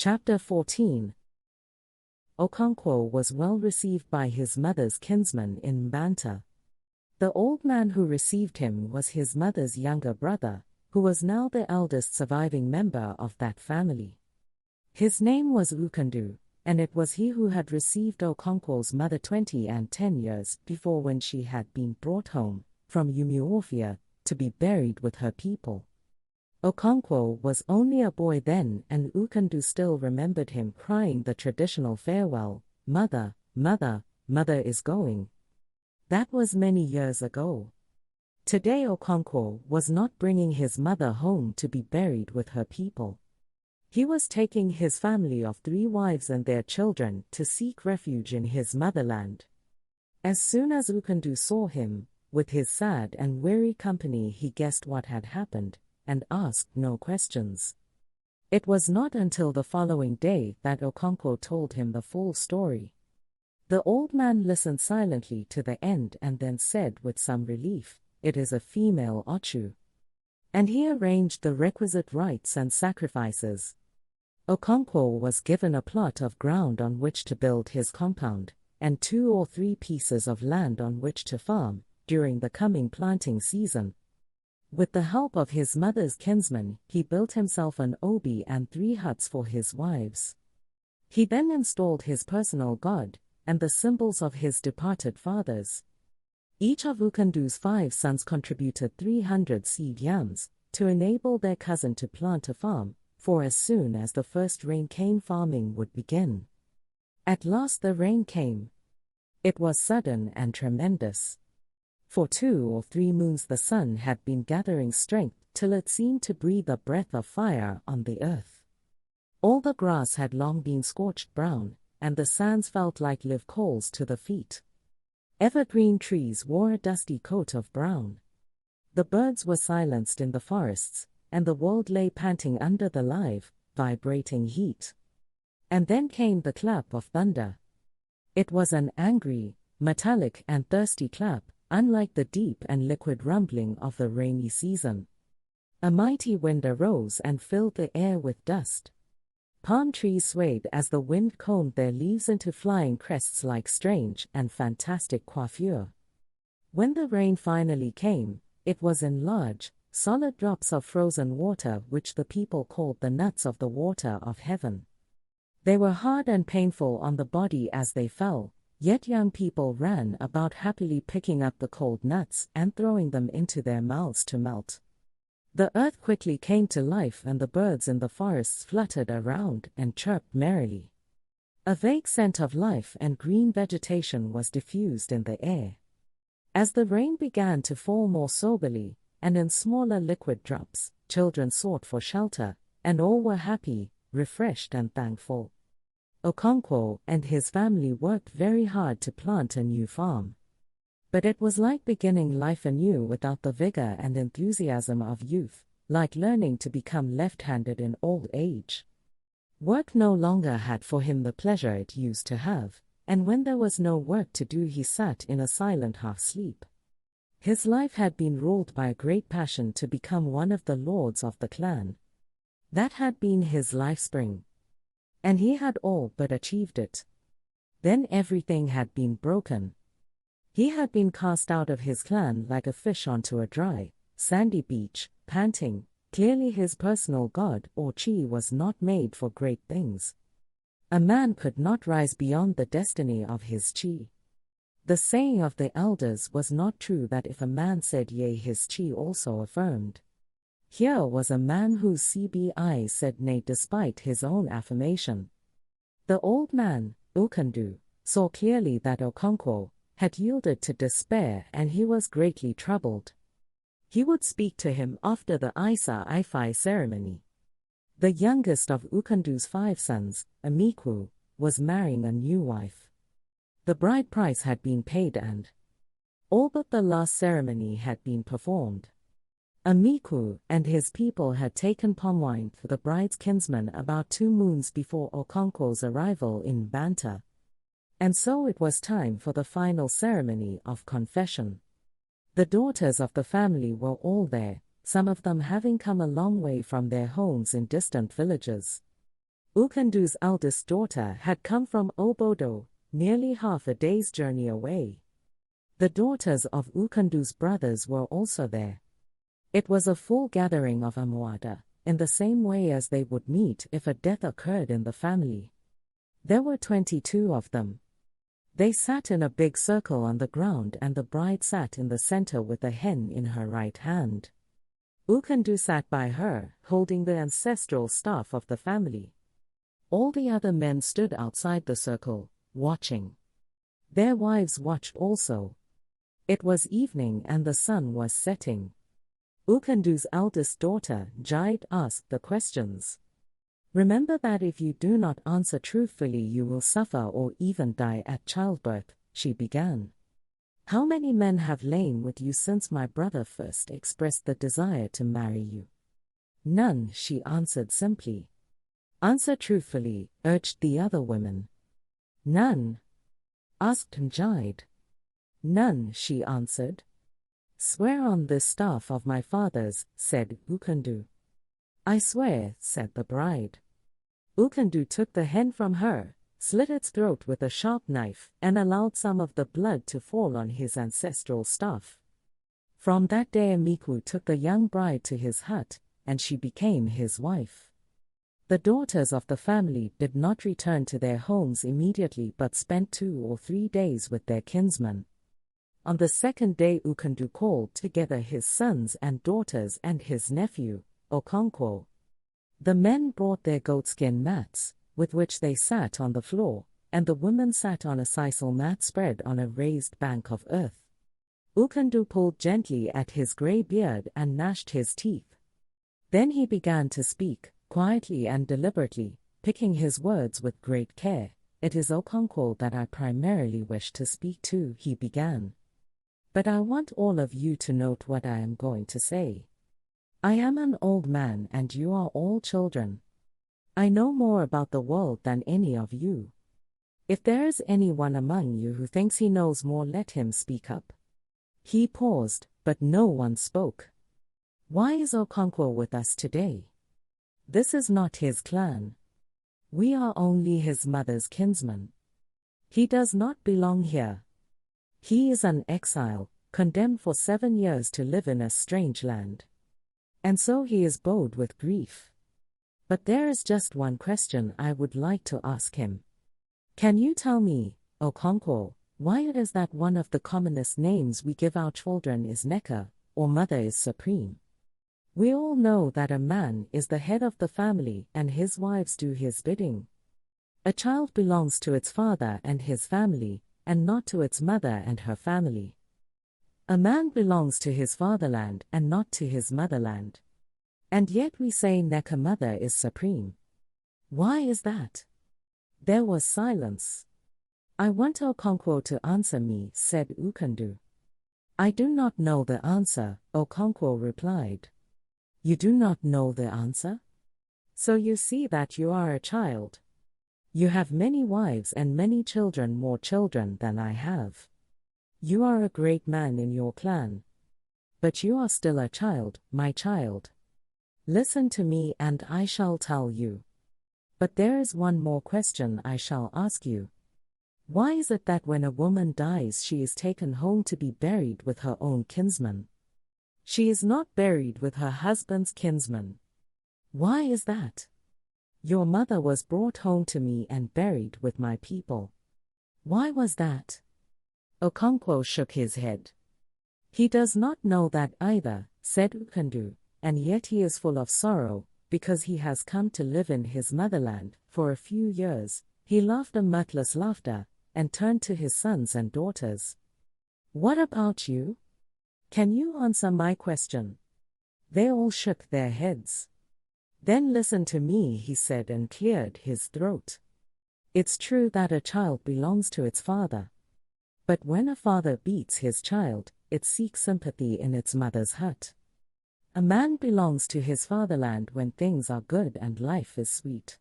Chapter 14. Okonkwo was well received by his mother's kinsmen in Mbanta. The old man who received him was his mother's younger brother, who was now the eldest surviving member of that family. His name was Ukandu, and it was he who had received Okonkwo's mother 20 and 10 years before, when she had been brought home from Umuofia to be buried with her people. Okonkwo was only a boy then, and Ukandu still remembered him crying the traditional farewell, "Mother, mother, mother is going." That was many years ago. Today Okonkwo was not bringing his mother home to be buried with her people. He was taking his family of 3 wives and their children to seek refuge in his motherland. As soon as Ukandu saw him, with his sad and weary company, he guessed what had happened, and asked no questions. It was not until the following day that Okonkwo told him the full story. The old man listened silently to the end and then said with some relief, "It is a female Ochu." And he arranged the requisite rites and sacrifices. Okonkwo was given a plot of ground on which to build his compound, and 2 or 3 pieces of land on which to farm during the coming planting season. With the help of his mother's kinsmen, he built himself an obi and 3 huts for his wives. He then installed his personal god, and the symbols of his departed fathers. Each of Ukandu's 5 sons contributed 300 seed yams to enable their cousin to plant a farm, for as soon as the first rain came, farming would begin. At last the rain came. It was sudden and tremendous. For 2 or 3 moons the sun had been gathering strength till it seemed to breathe a breath of fire on the earth. All the grass had long been scorched brown, and the sands felt like live coals to the feet. Evergreen trees wore a dusty coat of brown. The birds were silenced in the forests, and the world lay panting under the live, vibrating heat. And then came the clap of thunder. It was an angry, metallic and thirsty clap, unlike the deep and liquid rumbling of the rainy season. A mighty wind arose and filled the air with dust. Palm trees swayed as the wind combed their leaves into flying crests like strange and fantastic coiffure. When the rain finally came, it was in large, solid drops of frozen water which the people called the nuts of the water of heaven. They were hard and painful on the body as they fell, yet young people ran about happily picking up the cold nuts and throwing them into their mouths to melt. The earth quickly came to life, and the birds in the forests fluttered around and chirped merrily. A vague scent of life and green vegetation was diffused in the air. As the rain began to fall more soberly, and in smaller liquid drops, children sought for shelter, and all were happy, refreshed and thankful. Okonkwo and his family worked very hard to plant a new farm. But it was like beginning life anew without the vigor and enthusiasm of youth, like learning to become left-handed in old age. Work no longer had for him the pleasure it used to have, and when there was no work to do he sat in a silent half-sleep. His life had been ruled by a great passion to become one of the lords of the clan. That had been his lifespring. And he had all but achieved it. Then everything had been broken. He had been cast out of his clan like a fish onto a dry, sandy beach, panting. Clearly his personal god or chi was not made for great things. A man could not rise beyond the destiny of his chi. The saying of the elders was not true that if a man said yea, his chi also affirmed. Here was a man whose CBI said nay despite his own affirmation. The old man, Ukandu, saw clearly that Okonkwo had yielded to despair, and he was greatly troubled. He would speak to him after the Isa Ifai ceremony. The youngest of Ukandu's 5 sons, Amikwu, was marrying a new wife. The bride price had been paid and all but the last ceremony had been performed. Amikwu and his people had taken palm wine for the bride's kinsman about 2 moons before Okonkwo's arrival in Banta. And so it was time for the final ceremony of confession. The daughters of the family were all there, some of them having come a long way from their homes in distant villages. Ukandu's eldest daughter had come from Obodo, nearly half a day's journey away. The daughters of Ukandu's brothers were also there. It was a full gathering of Amuada, in the same way as they would meet if a death occurred in the family. There were 22 of them. They sat in a big circle on the ground, and the bride sat in the center with a hen in her right hand. Ukandu sat by her, holding the ancestral staff of the family. All the other men stood outside the circle, watching. Their wives watched also. It was evening and the sun was setting. Ukandu's eldest daughter, Jide, asked the questions. "Remember that if you do not answer truthfully you will suffer or even die at childbirth," she began. "How many men have lain with you since my brother first expressed the desire to marry you?" "None," she answered simply. "Answer truthfully," urged the other women. "None?" asked Jide. "None," she answered. "Swear on this staff of my father's," said Ukandu. "I swear," said the bride. Ukandu took the hen from her, slit its throat with a sharp knife, and allowed some of the blood to fall on his ancestral staff. From that day Amiku took the young bride to his hut, and she became his wife. The daughters of the family did not return to their homes immediately but spent 2 or 3 days with their kinsmen. On the second day Ukandu called together his sons and daughters and his nephew, Okonkwo. The men brought their goatskin mats, with which they sat on the floor, and the women sat on a sisal mat spread on a raised bank of earth. Ukandu pulled gently at his grey beard and gnashed his teeth. Then he began to speak, quietly and deliberately, picking his words with great care. "It is Okonkwo that I primarily wish to speak to," he began. "But I want all of you to note what I am going to say. I am an old man and you are all children. I know more about the world than any of you. If there is anyone among you who thinks he knows more, let him speak up." He paused, but no one spoke. "Why is Okonkwo with us today? This is not his clan. We are only his mother's kinsmen. He does not belong here. He is an exile, condemned for 7 years to live in a strange land. And so he is bowed with grief. But there is just one question I would like to ask him. Can you tell me, Okonkwo, why it is that one of the commonest names we give our children is Neka, or Mother is Supreme? We all know that a man is the head of the family and his wives do his bidding. A child belongs to its father and his family, and not to its mother and her family. A man belongs to his fatherland and not to his motherland. And yet we say Neka Mother is supreme. Why is that?" There was silence. "I want Okonkwo to answer me," said Ukandu. "I do not know the answer," Okonkwo replied. "You do not know the answer? So you see that you are a child. You have many wives and many children, more children than I have. You are a great man in your clan. But you are still a child, my child. Listen to me and I shall tell you. But there is one more question I shall ask you. Why is it that when a woman dies she is taken home to be buried with her own kinsman? She is not buried with her husband's kinsman. Why is that? Your mother was brought home to me and buried with my people. Why was that?" Okonkwo shook his head. "He does not know that either," said Ukandu, "and yet he is full of sorrow, because he has come to live in his motherland for a few years." He laughed a mirthless laughter, and turned to his sons and daughters. "What about you? Can you answer my question?" They all shook their heads. "Then listen to me," he said and cleared his throat. "It's true that a child belongs to its father. But when a father beats his child, it seeks sympathy in its mother's hut. A man belongs to his fatherland when things are good and life is sweet.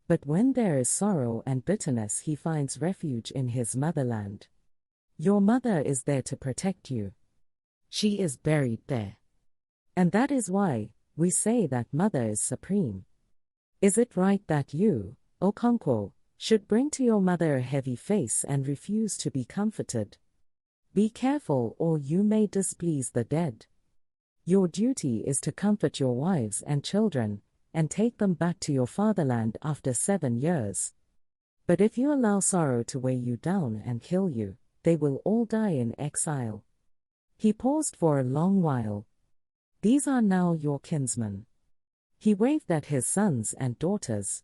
But when there is sorrow and bitterness, he finds refuge in his motherland. Your mother is there to protect you. She is buried there. And that is why we say that Mother is supreme. Is it right that you, Okonkwo, should bring to your mother a heavy face and refuse to be comforted? Be careful, or you may displease the dead. Your duty is to comfort your wives and children, and take them back to your fatherland after 7 years. But if you allow sorrow to weigh you down and kill you, they will all die in exile. He paused for a long while. These are now your kinsmen. He waved at his sons and daughters.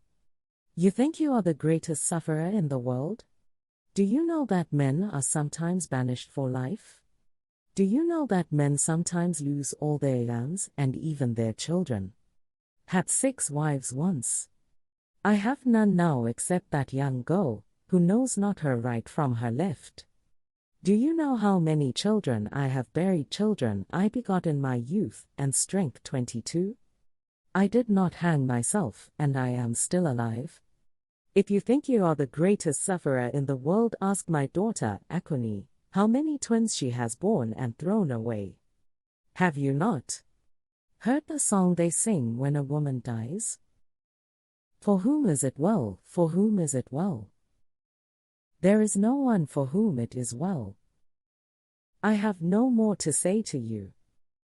You think you are the greatest sufferer in the world? Do you know that men are sometimes banished for life? Do you know that men sometimes lose all their lands and even their children? Had 6 wives once. I have none now except that young girl, who knows not her right from her left. Do you know how many children I have buried, children I begot in my youth and strength? 22. I did not hang myself, and I am still alive. If you think you are the greatest sufferer in the world, ask my daughter, Akuni, how many twins she has borne and thrown away. Have you not heard the song they sing when a woman dies? For whom is it well? For whom is it well? There is no one for whom it is well. I have no more to say to you.